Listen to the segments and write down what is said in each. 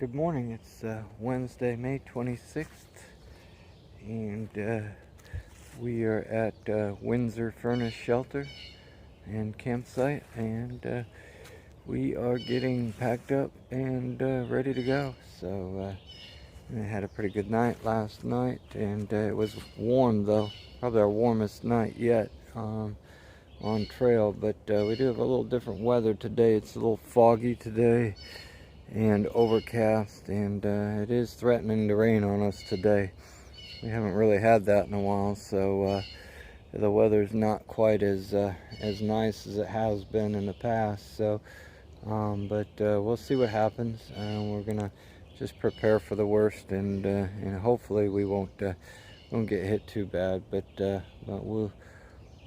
Good morning. It's Wednesday, May 26th, and we are at Windsor Furnace Shelter and Campsite, and we are getting packed up and ready to go. So I had a pretty good night last night, and it was warm though, probably our warmest night yet on trail, but we do have a little different weather today. It's a little foggy today and overcast, and it is threatening to rain on us today. We haven't really had that in a while, so the weather's not quite as nice as it has been in the past. So but we'll see what happens. We're gonna just prepare for the worst, and hopefully we won't get hit too bad, but we'll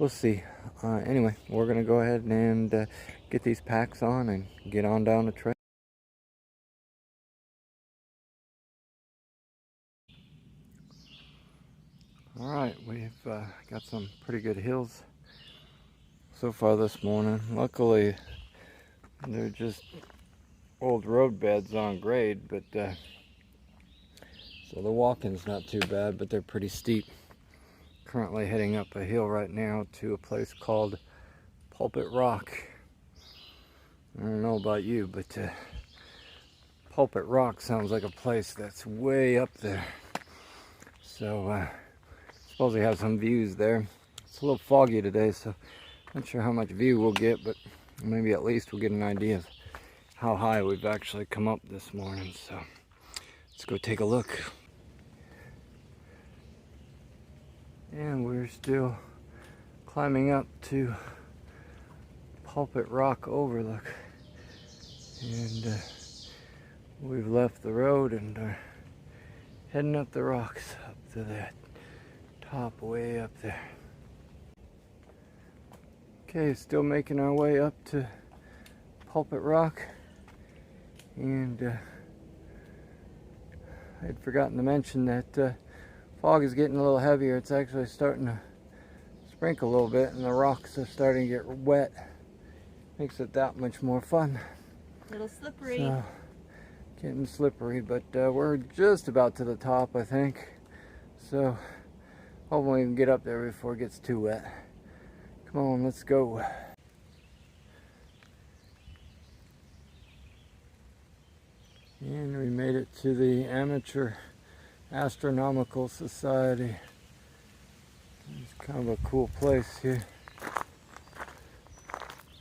see. Anyway, we're gonna go ahead and get these packs on and get on down the trail. Alright, we've got some pretty good hills so far this morning. Luckily, they're just old road beds on grade, but so the walking's not too bad, but they're pretty steep. Currently heading up a hill right now to a place called Pulpit Rock. I don't know about you, but Pulpit Rock sounds like a place that's way up there. So suppose they have some views there. It's a little foggy today, so not sure how much view we'll get, but maybe at least we'll get an idea of how high we've actually come up this morning. So let's go take a look. And we're still climbing up to Pulpit Rock Overlook, and we've left the road and are heading up the rocks up to that top way up there. Okay, still making our way up to Pulpit Rock, and I'd forgotten to mention that fog is getting a little heavier. It's actually starting to sprinkle a little bit, and the rocks are starting to get wet. Makes it that much more fun. A little slippery. So, getting slippery, but we're just about to the top, I think. So hopefully we can get up there before it gets too wet. Come on, let's go. And we made it to the Amateur Astronomical Society. It's kind of a cool place here.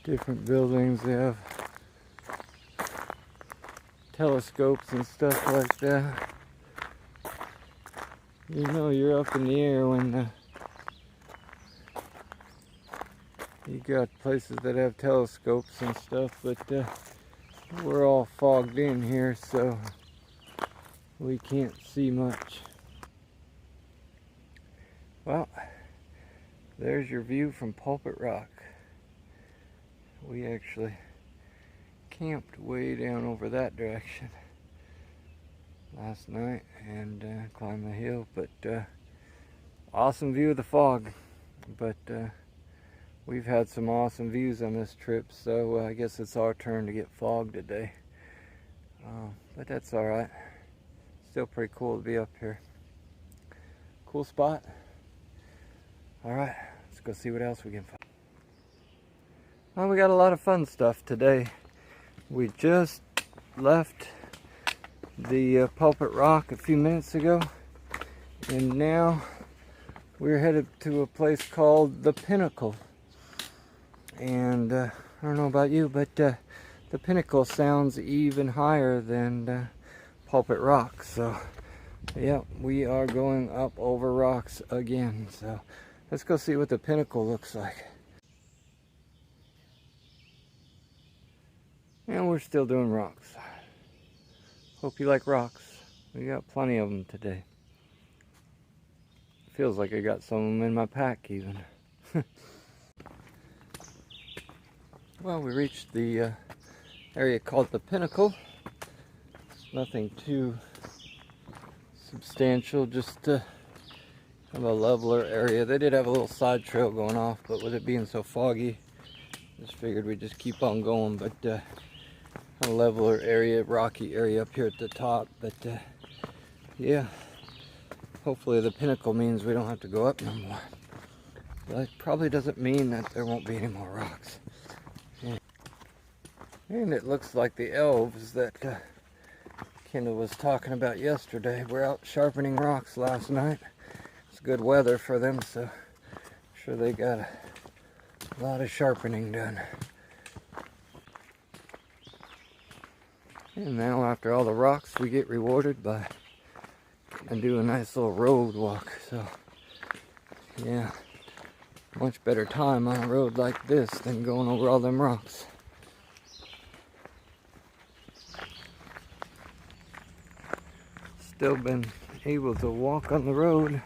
Different buildings, they have telescopes and stuff like that. You know you're up in the air when you got places that have telescopes and stuff, but we're all fogged in here, so we can't see much. Well, there's your view from Pulpit Rock. We actually camped way down over that direction last night and climbed the hill, but awesome view of the fog. But we've had some awesome views on this trip, so I guess it's our turn to get fogged today. But that's alright. Still pretty cool to be up here. Cool spot. Alright, let's go see what else we can find. Well, we got a lot of fun stuff today. We just left the Pulpit Rock a few minutes ago, and now we're headed to a place called the Pinnacle. And I don't know about you, but the Pinnacle sounds even higher than Pulpit Rock. So yeah, we are going up over rocks again. So let's go see what the Pinnacle looks like. And we're still doing rocks. Hope you like rocks. We got plenty of them today. Feels like I got some of them in my pack even. Well, we reached the area called the Pinnacle. Nothing too substantial, just kind of a leveler area. They did have a little side trail going off, but with it being so foggy, just figured we'd just keep on going. But a leveler area, rocky area up here at the top. But yeah, hopefully the pinnacle means we don't have to go up no more. But it probably doesn't mean that there won't be any more rocks. Yeah. And it looks like the elves that Kendall was talking about yesterday were out sharpening rocks last night. It's good weather for them, so I'm sure they got a lot of sharpening done. And now after all the rocks, we get rewarded by and do a nice little road walk. So yeah, much better time on a road like this than going over all them rocks. Still been able to walk on the road.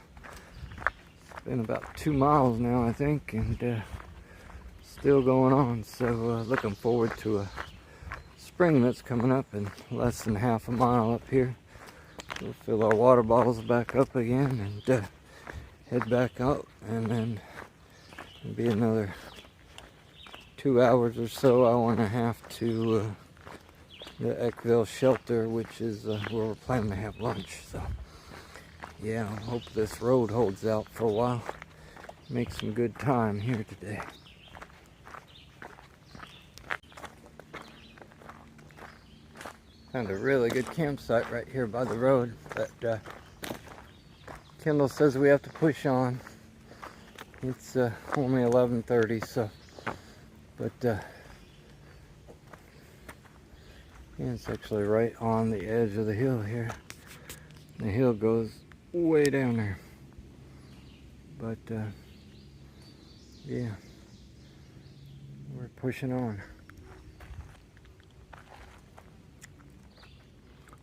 It's been about 2 miles now, I think, and still going on. So looking forward to a spring that's coming up in less than half a mile up here. We'll fill our water bottles back up again and head back out, and then it'll be another 2 hours or so, hour and a half to the Eckville shelter, which is where we're planning to have lunch. So yeah, I hope this road holds out for a while. Make some good time here today. Found a really good campsite right here by the road, but Kendall says we have to push on. It's only 11:30, so, but yeah, it's actually right on the edge of the hill here. The hill goes way down there, but yeah, we're pushing on.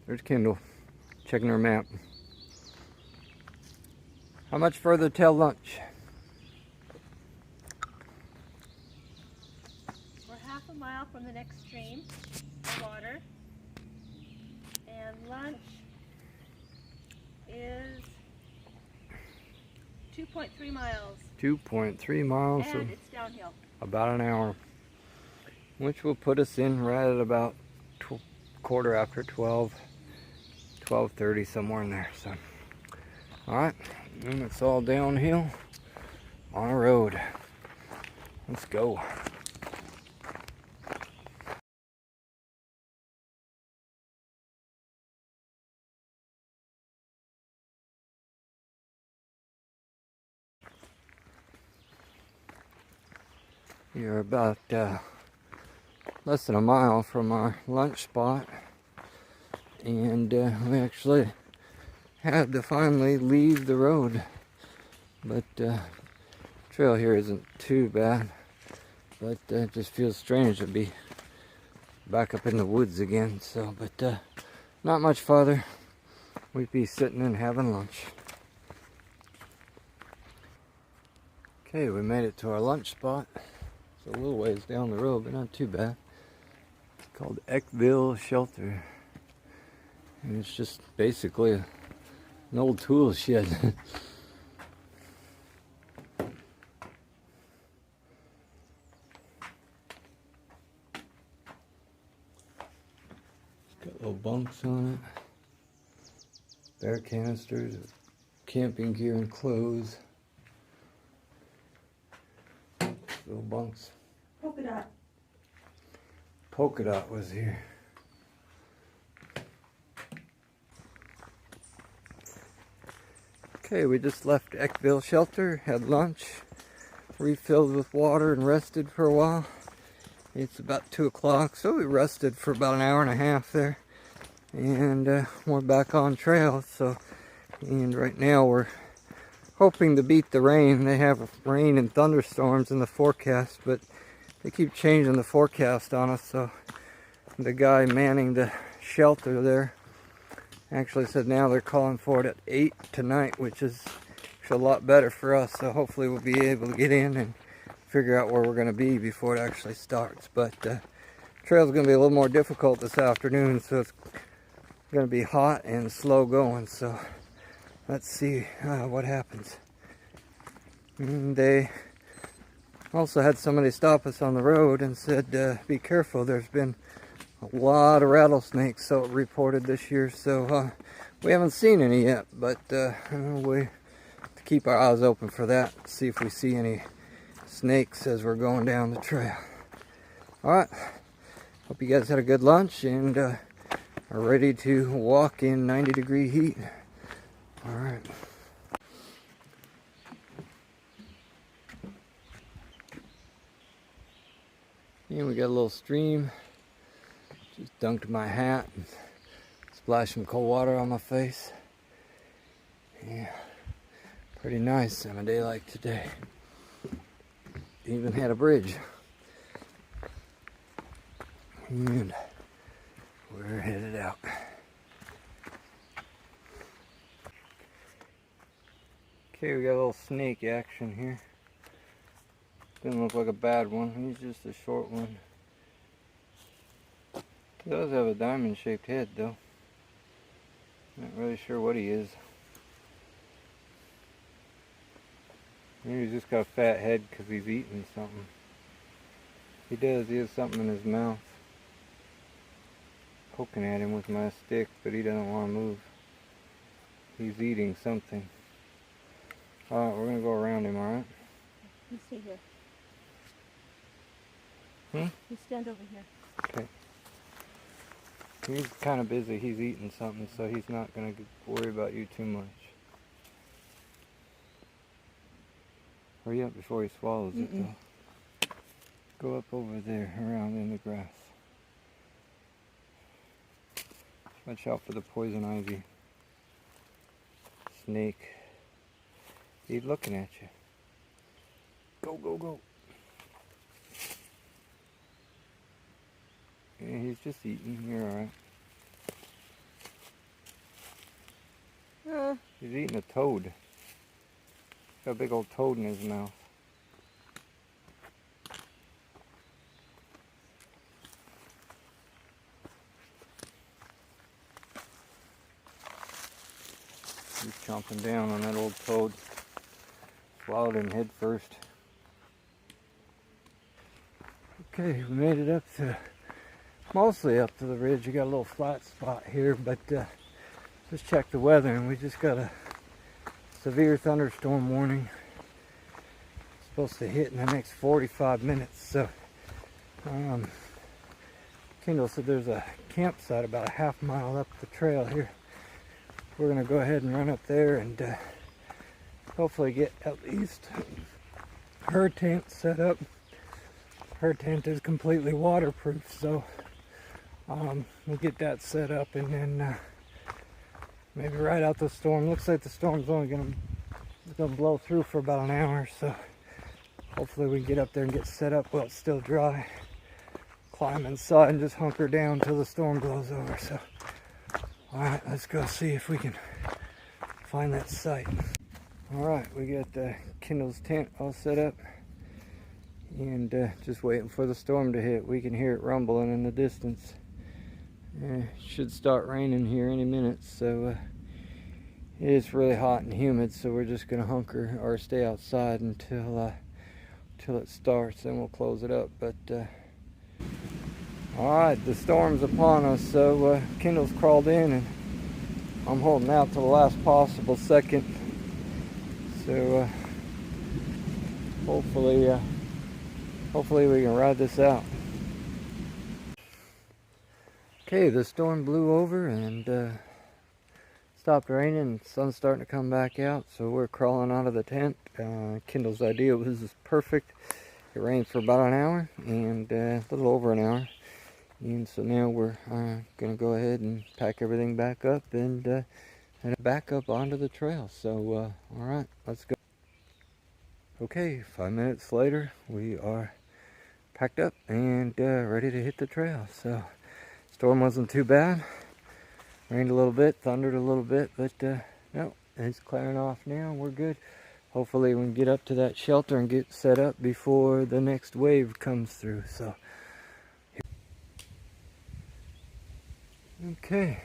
There's Kendall, checking her map. How much further till lunch? We're half a mile from the next stream of water, and lunch is 2.3 miles. 2.3 miles. And so it's downhill. About an hour, which will put us in right at about quarter after 12. 12:30, somewhere in there. So alright, and it's all downhill on a road. Let's go. We're about less than a mile from our lunch spot, and we actually had to finally leave the road, but trail here isn't too bad, but it just feels strange to be back up in the woods again. So, but not much farther. We'd be sitting and having lunch. Okay, we made it to our lunch spot. It's a little ways down the road, but not too bad. It's called Eckville Shelter. And it's just basically an old tool shed. It's got little bunks on it. Bear canisters, camping gear and clothes. Little bunks. Polka dot. Polka dot was here. Okay, we just left Eckville Shelter, had lunch, refilled with water, and rested for a while. It's about 2 o'clock, so we rested for about an hour and a half there, and we're back on trail. So, and right now we're hoping to beat the rain. They have rain and thunderstorms in the forecast, but they keep changing the forecast on us. So the guy manning the shelter there actually said now they're calling for it at 8 tonight, which is actually a lot better for us. So hopefully we'll be able to get in and figure out where we're going to be before it actually starts. But trail's going to be a little more difficult this afternoon, so it's going to be hot and slow going. So let's see what happens. And they also had somebody stop us on the road and said, be careful, there's been A lot of rattlesnakes so reported this year, so we haven't seen any yet, but we have to keep our eyes open for that, see if we see any snakes as we're going down the trail. Alright, hope you guys had a good lunch and are ready to walk in 90-degree heat. Alright. And we got a little stream. Just dunked my hat and splashed some cold water on my face. Yeah, pretty nice on a day like today. Even had a bridge. And we're headed out. Okay, we got a little snake action here. Didn't look like a bad one. He's just a short one. He does have a diamond-shaped head, though. Not really sure what he is. Maybe he's just got a fat head because he's eating something. He does. He has something in his mouth. Poking at him with my stick, but he doesn't want to move. He's eating something. Alright, we're going to go around him, alright? You stay here. You stand over here. Okay. He's kind of busy. He's eating something, so he's not going to worry about you too much. Hurry up before he swallows it, though. Go up over there, around in the grass. Watch out for the poison ivy. Snake. He's looking at you. Go, go, go. Yeah, he's just eating. You're alright. He's eating a toad. Got a big old toad in his mouth. He's chomping down on that old toad. Swallowed him head first. Okay, we made it up to, mostly up to the ridge. You got a little flat spot here, but just check the weather, and we just got a severe thunderstorm warning. It's supposed to hit in the next 45 minutes. So Kendall said there's a campsite about a half mile up the trail here. We're gonna go ahead and run up there and hopefully get at least her tent set up. Her tent is completely waterproof, so we'll get that set up, and then maybe ride out the storm. Looks like the storm's only gonna blow through for about an hour, so hopefully we can get up there and get set up while it's still dry. Climb inside and just hunker down till the storm blows over. So, alright, let's go see if we can find that site. Alright, we got Kendall's tent all set up, and just waiting for the storm to hit. We can hear it rumbling in the distance. Should start raining here any minute, so it is really hot and humid, so we're just gonna hunker or stay outside until it starts, then we'll close it up. But alright, the storm's upon us, so Kendall's crawled in and I'm holding out till the last possible second. So hopefully we can ride this out. Okay, the storm blew over and stopped raining, and the sun's starting to come back out, so we're crawling out of the tent. Kendall's idea was perfect. It rained for about an hour, and a little over an hour, and so now we're gonna go ahead and pack everything back up and head back up onto the trail. So alright, let's go. Okay, 5 minutes later, we are packed up and ready to hit the trail. So storm wasn't too bad. Rained a little bit, thundered a little bit, but no, it's clearing off now. We're good. Hopefully we can get up to that shelter and get set up before the next wave comes through. So, okay,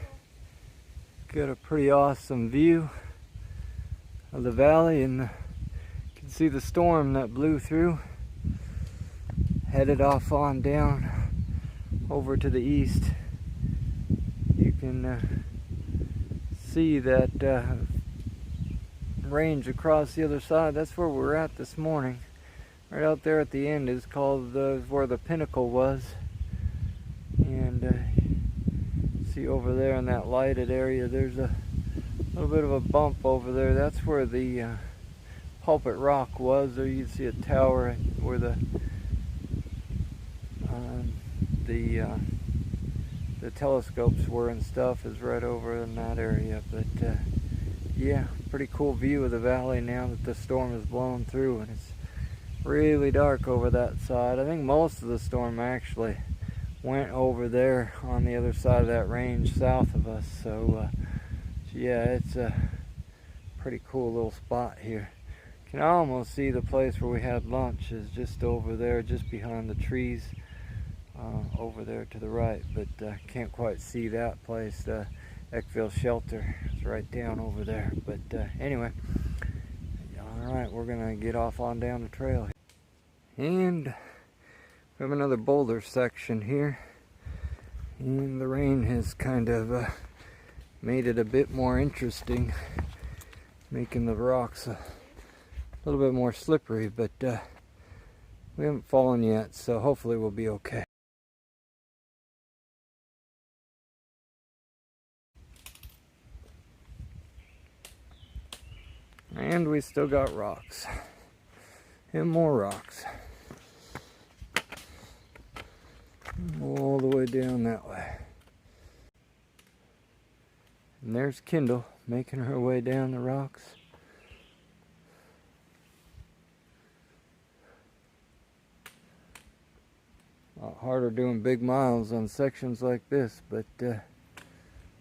got a pretty awesome view of the valley, and you can see the storm that blew through. Headed off on down over to the east, you can see that range across the other side. That's where we're at this morning. Right out there at the end is called where the pinnacle was. And see over there in that lighted area, there's a little bit of a bump over there. That's where the Pulpit Rock was. There you can see a tower where the telescopes were and stuff is right over in that area. But yeah, pretty cool view of the valley now that the storm is blowing through, and it's really dark over that side. I think most of the storm actually went over there on the other side of that range south of us. So yeah, it's a pretty cool little spot here. You can almost see the place where we had lunch is just over there, just behind the trees over there to the right, but can't quite see that place. Eckville Shelter is right down over there. But anyway, alright, we're gonna get off on down the trail. And we have another boulder section here, and the rain has kind of made it a bit more interesting, making the rocks a little bit more slippery, but we haven't fallen yet, so hopefully we'll be okay. And we still got rocks. And more rocks. All the way down that way. And there's Kendall making her way down the rocks. A lot harder doing big miles on sections like this, but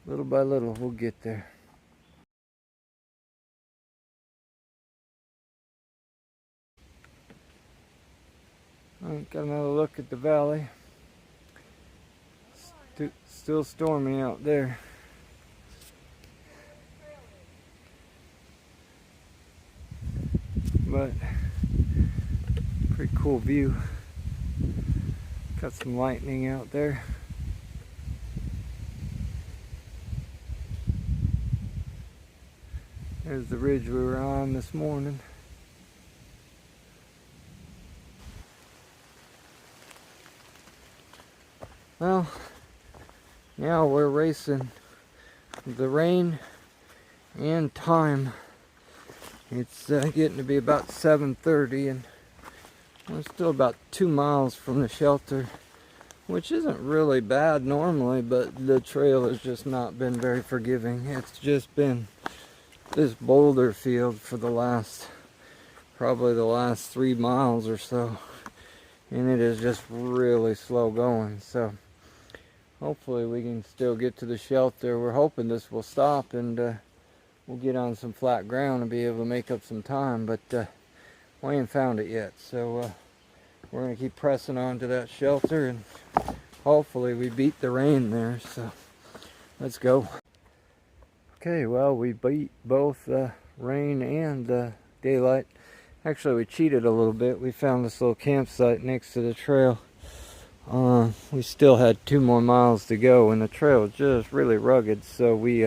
little by little we'll get there. Got another look at the valley. Still stormy out there. But pretty cool view. Got some lightning out there. There's the ridge we were on this morning. Well, now we're racing the rain and time. It's getting to be about 7:30, and we're still about 2 miles from the shelter, which isn't really bad normally, but the trail has just not been very forgiving. It's just been this boulder field for probably the last 3 miles or so, and it is just really slow going. So hopefully we can still get to the shelter. We're hoping this will stop and we'll get on some flat ground and be able to make up some time, but we ain't found it yet. So we're going to keep pressing on to that shelter, and hopefully we beat the rain there. So let's go. Okay, well, we beat both the rain and the daylight. Actually, we cheated a little bit. We found this little campsite next to the trail. We still had 2 more miles to go, and the trail was just really rugged, so we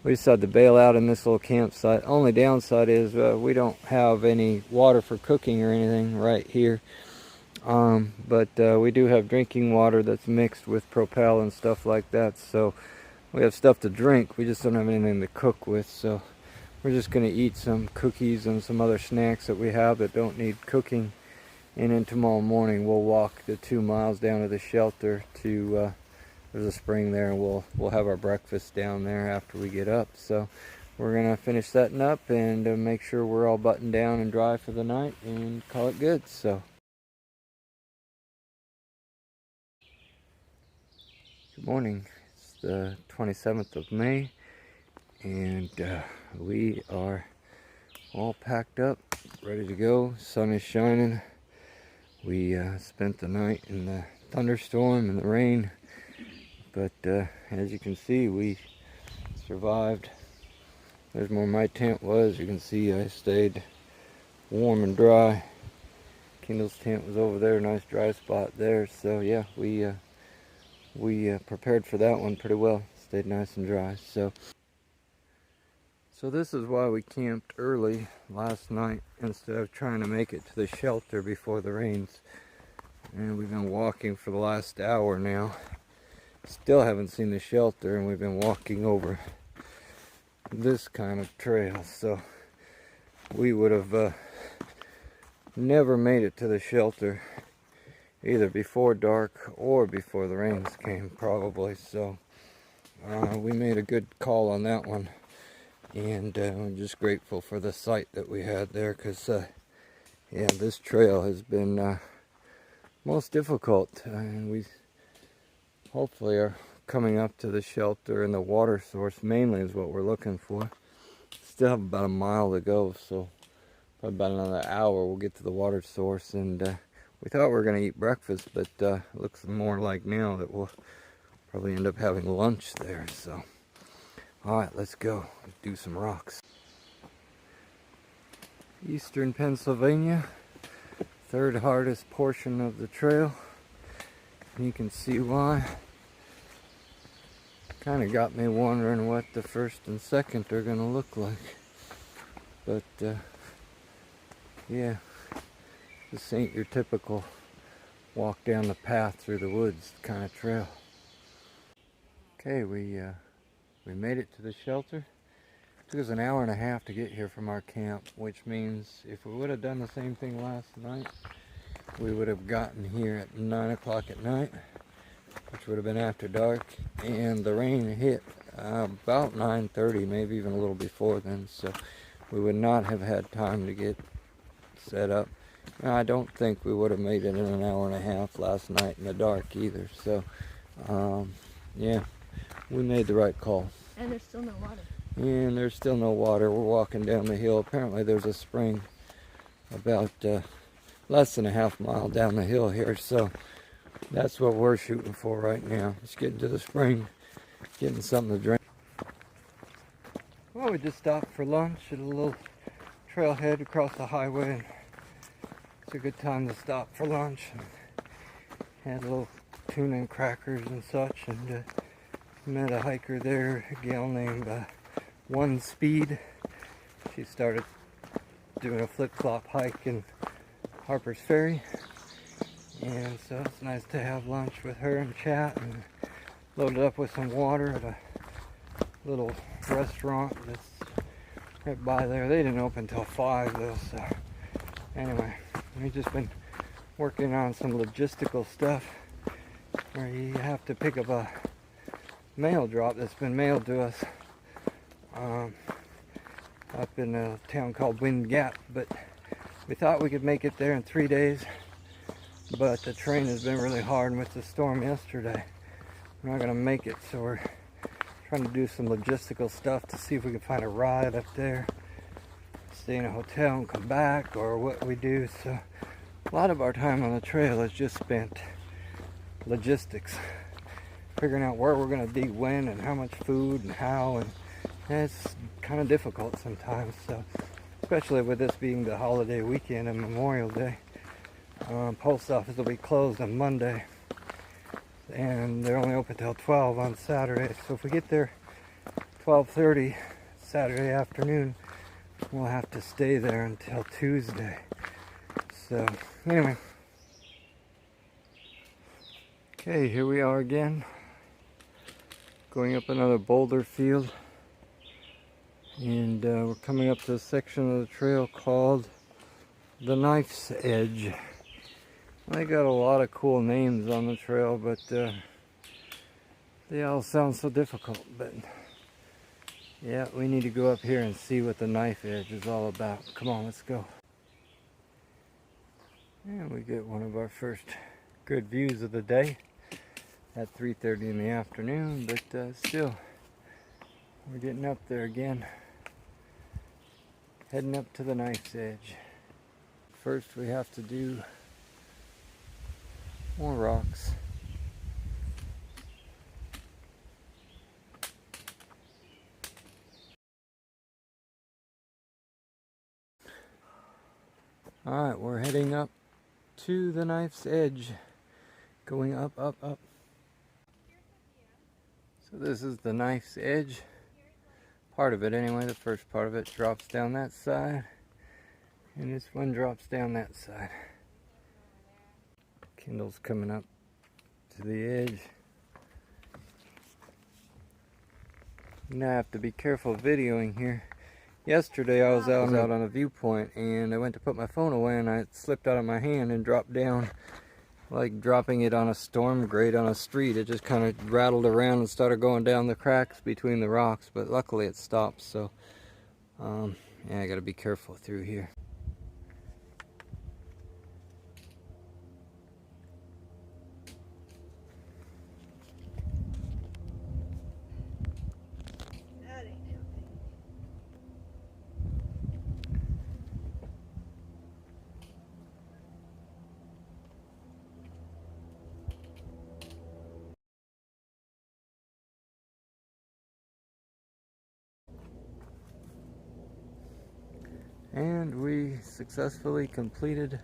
decided to bail out in this little campsite. Only downside is we don't have any water for cooking or anything right here, but we do have drinking water that's mixed with Propel and stuff like that, so we have stuff to drink. We just don't have anything to cook with, so we're just going to eat some cookies and some other snacks that we have that don't need cooking. And then tomorrow morning we'll walk the 2 miles down to the shelter to there's a spring there, and we'll have our breakfast down there after we get up. So we're gonna finish setting up and make sure we're all buttoned down and dry for the night and call it good. So good morning. It's the 27th of May, and we are all packed up, ready to go. Sun is shining. We spent the night in the thunderstorm and the rain, but as you can see, we survived. There's where my tent was. You can see I stayed warm and dry. Kendall's tent was over there, nice dry spot there. So yeah, we we prepared for that one pretty well. Stayed nice and dry. So this is why we camped early last night instead of trying to make it to the shelter before the rains. And we've been walking for the last hour now. Still haven't seen the shelter, and we've been walking over this kind of trail. So we would have never made it to the shelter either before dark or before the rains came, probably. So we made a good call on that one, and I'm just grateful for the site that we had there, because yeah, this trail has been most difficult, and we hopefully are coming up to the shelter, and the water source mainly is what we're looking for. Still have about a mile to go, so probably about another hour we'll get to the water source. And we thought we were going to eat breakfast, but it looks more like now that we'll probably end up having lunch there. So alright, let's go do some rocks. Eastern Pennsylvania, third hardest portion of the trail. You can see why. Kind of got me wondering what the first and second are going to look like. But yeah, this ain't your typical walk down the path through the woods kind of trail. Okay, we made it to the shelter. It took us an hour and a half to get here from our camp, which means if we would have done the same thing last night, we would have gotten here at 9 o'clock at night, which would have been after dark, and the rain hit about 9:30, maybe even a little before then, so we would not have had time to get set up. Now, I don't think we would have made it in an hour and a half last night in the dark either, so yeah, we made the right call. And there's still no water. And there's still no water. We're walking down the hill. Apparently there's a spring about less than a half mile down the hill here, so that's what we're shooting for right now. Just getting to the spring, getting something to drink. Well, we just stopped for lunch at a little trailhead across the highway, and it's a good time to stop for lunch. And had a little tuna and crackers and such, and met a hiker there, a gal named One Speed. She started doing a flip-flop hike in Harper's Ferry, and so it's nice to have lunch with her and chat, and loaded up with some water at a little restaurant that's right by there. They didn't open till 5 though, so anyway, we've just been working on some logistical stuff where you have to pick up a mail drop that's been mailed to us up in a town called Wind Gap, but we thought we could make it there in 3 days, but the train has been really hard, and with the storm yesterday we're not going to make it, so we're trying to do some logistical stuff to see if we can find a ride up there, stay in a hotel and come back, or what we do. So a lot of our time on the trail is just spent logistics, figuring out where we're going to be when and how much food and how, and it's kind of difficult sometimes. So especially with this being the holiday weekend and Memorial Day, post office will be closed on Monday, and they're only open till 12 on Saturday. So if we get there 12:30 Saturday afternoon, we'll have to stay there until Tuesday. So anyway, okay, here we are again, going up another boulder field, and we're coming up to a section of the trail called the Knife's Edge. They got a lot of cool names on the trail, but they all sound so difficult. But yeah, we need to go up here and see what the Knife Edge is all about. Come on, let's go. And we get one of our first good views of the day at 3:30 in the afternoon, but still, we're getting up there again, heading up to the Knife's Edge. First we have to do more rocks. Alright, we're heading up to the Knife's Edge, going up, up, up. So this is the knife's edge. Part of it anyway, the first part of it drops down that side. And this one drops down that side. Kindle's coming up to the edge. Now I have to be careful videoing here. Yesterday I was out on a viewpoint and I went to put my phone away and it slipped out of my hand and dropped down like dropping it on a storm grate on a street. It just kind of rattled around and started going down the cracks between the rocks, but luckily it stopped. So yeah, I gotta be careful through here. And we successfully completed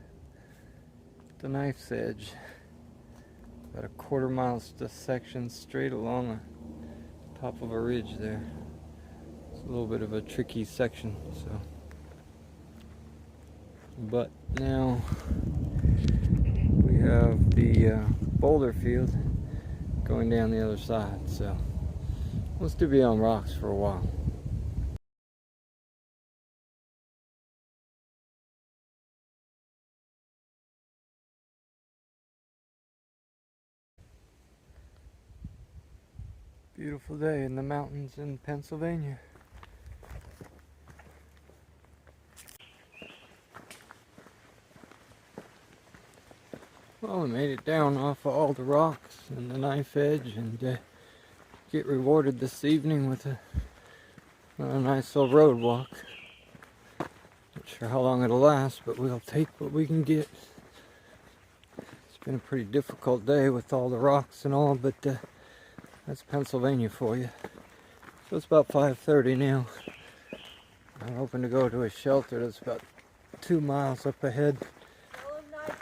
the knife's edge. About a quarter-mile section straight along the top of a ridge there. It's a little bit of a tricky section, so. But now we have the boulder field going down the other side, so we'll still be on rocks for a while. Beautiful day in the mountains in Pennsylvania. Well, we made it down off of all the rocks and the knife edge and get rewarded this evening with a nice little road walk. Not sure how long it'll last, but we'll take what we can get. It's been a pretty difficult day with all the rocks and all, but that's Pennsylvania for you. So it's about 5:30 now. I'm hoping to go to a shelter that's about 2 miles up ahead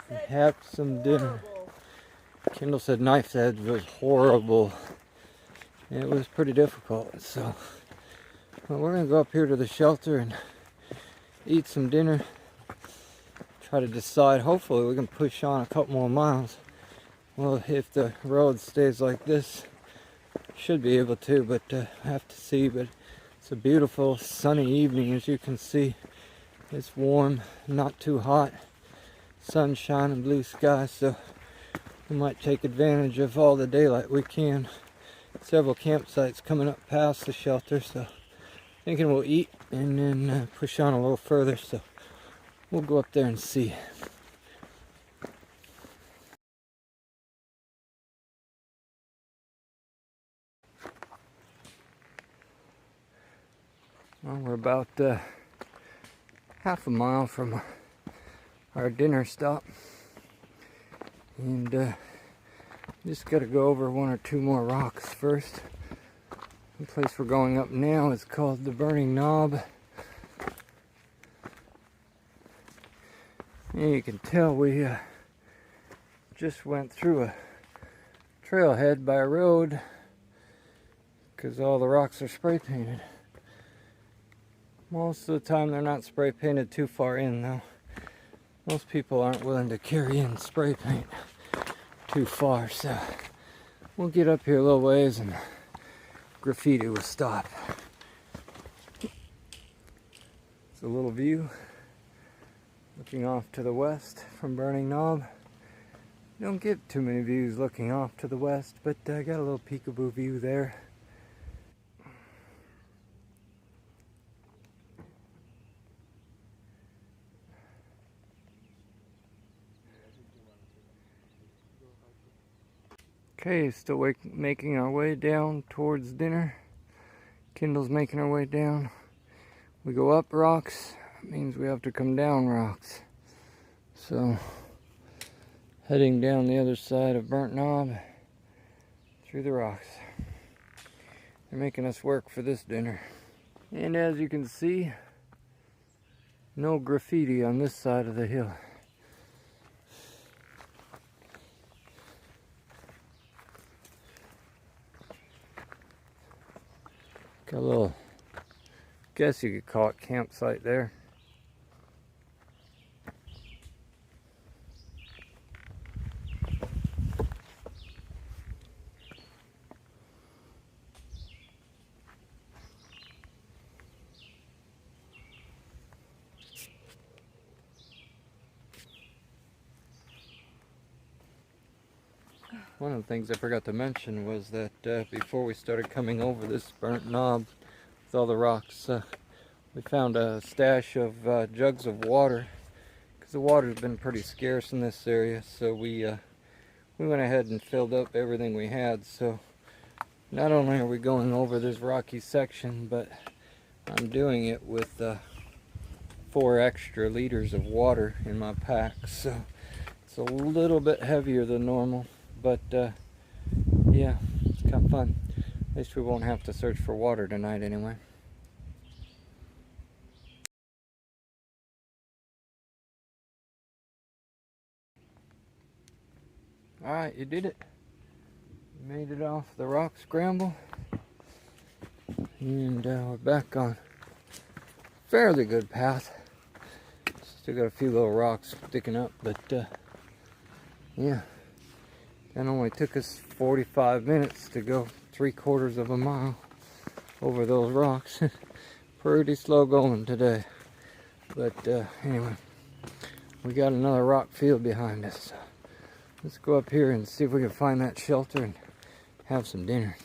and have some dinner. Kendall said knife's edge was horrible. It was pretty difficult, so well, we're gonna go up here to the shelter and eat some dinner. Try to decide, hopefully we can push on a couple more miles. Well, if the road stays like this, should be able to, but I have to see. But it's a beautiful sunny evening, as you can see. It's warm, not too hot, sunshine and blue sky, so we might take advantage of all the daylight we can. Several campsites coming up past the shelter, so thinking we'll eat and then push on a little further, so we'll go up there and see. Well, we're about half a mile from our dinner stop, and just got to go over one or two more rocks first. The place we're going up now is called the Burning Knob. And you can tell we just went through a trailhead by a road because all the rocks are spray painted. Most of the time they're not spray painted too far in though. Most people aren't willing to carry in spray paint too far, so we'll get up here a little ways and graffiti will stop. It's a little view looking off to the west from Burning Knob. You don't get too many views looking off to the west, but I got a little peekaboo view there. Okay, still making our way down towards dinner. Kendall's making our way down. We go up rocks, it means we have to come down rocks. So, heading down the other side of Burnt Knob through the rocks. They're making us work for this dinner. And as you can see, no graffiti on this side of the hill. Got a little, guess you could call it campsite there. One of the things I forgot to mention was that before we started coming over this burnt knob with all the rocks, we found a stash of jugs of water, because the water's been pretty scarce in this area. So we went ahead and filled up everything we had. So not only are we going over this rocky section, but I'm doing it with 4 extra liters of water in my pack. So it's a little bit heavier than normal. But yeah, it's kind of fun. At least we won't have to search for water tonight anyway. Alright, you did it. You made it off the rock scramble. And we're back on a fairly good path. Still got a few little rocks sticking up, but yeah. That only took us 45 minutes to go 3/4 of a mile over those rocks. Pretty slow going today. But anyway, we got another rock field behind us. So let's go up here and see if we can find that shelter and have some dinner.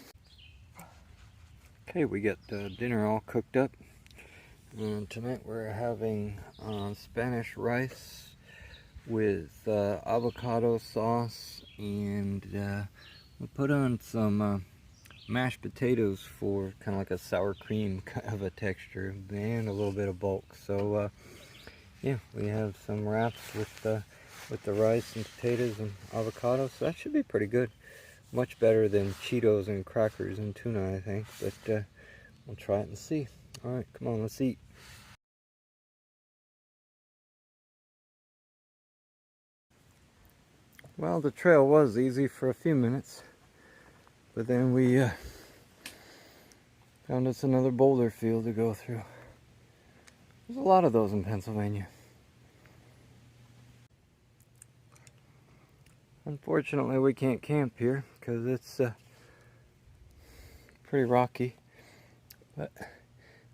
Okay, we got dinner all cooked up. And tonight we're having Spanish rice with avocado sauce, and we put on some mashed potatoes for kind of like a sour cream kind of a texture, and a little bit of bulk. So yeah, we have some wraps with the rice and potatoes and avocado, so that should be pretty good. Much better than Cheetos and crackers and tuna, I think, but we'll try it and see. Alright, come on, let's eat. Well, the trail was easy for a few minutes, but then we found us another boulder field to go through. There's a lot of those in Pennsylvania. Unfortunately, we can't camp here because it's pretty rocky. But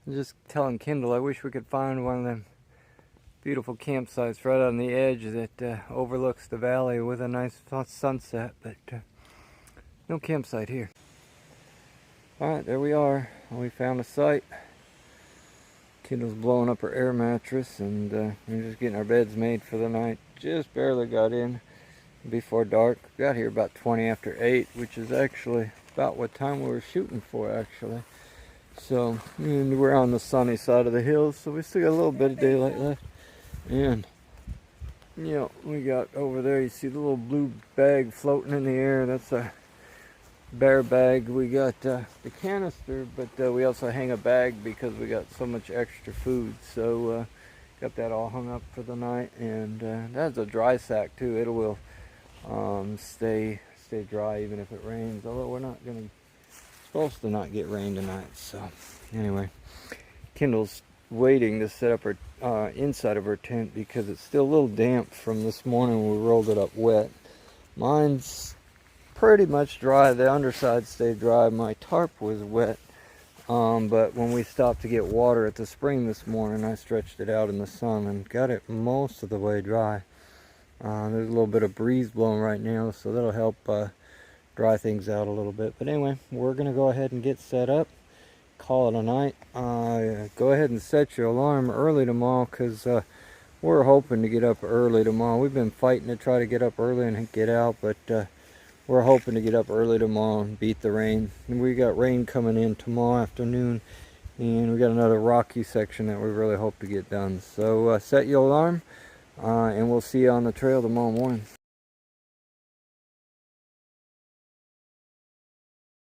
I'm just telling Kendall, I wish we could find one of them beautiful campsites right on the edge that overlooks the valley with a nice sunset, but no campsite here. Alright, there we are. We found a site. Kendall's blowing up her air mattress, and we're just getting our beds made for the night. Just barely got in before dark. Got here about 20 after 8, which is actually about what time we were shooting for, actually. So, and we're on the sunny side of the hills, so we still got a little bit of daylight left. And you know, we got over there, you see the little blue bag floating in the air. That's a bear bag. We got the canister, but we also hang a bag because we got so much extra food. So got that all hung up for the night, and that's a dry sack too. It will stay dry even if it rains. Although we're not supposed to not get rain tonight. So anyway, Kendall's waiting to set up her inside of her tent because it's still a little damp from this morning when we rolled it up wet. Mine's pretty much dry. The underside stayed dry. My tarp was wet, but when we stopped to get water at the spring this morning, I stretched it out in the sun and got it most of the way dry. There's a little bit of breeze blowing right now, so that'll help dry things out a little bit. But anyway, we're gonna go ahead and get set up, call it a night. Go ahead and set your alarm early tomorrow, because we're hoping to get up early tomorrow. We've been fighting to try to get up early and get out, but we're hoping to get up early tomorrow and beat the rain. And we got rain coming in tomorrow afternoon, and we got another rocky section that we really hope to get done. So set your alarm, and we'll see you on the trail tomorrow morning.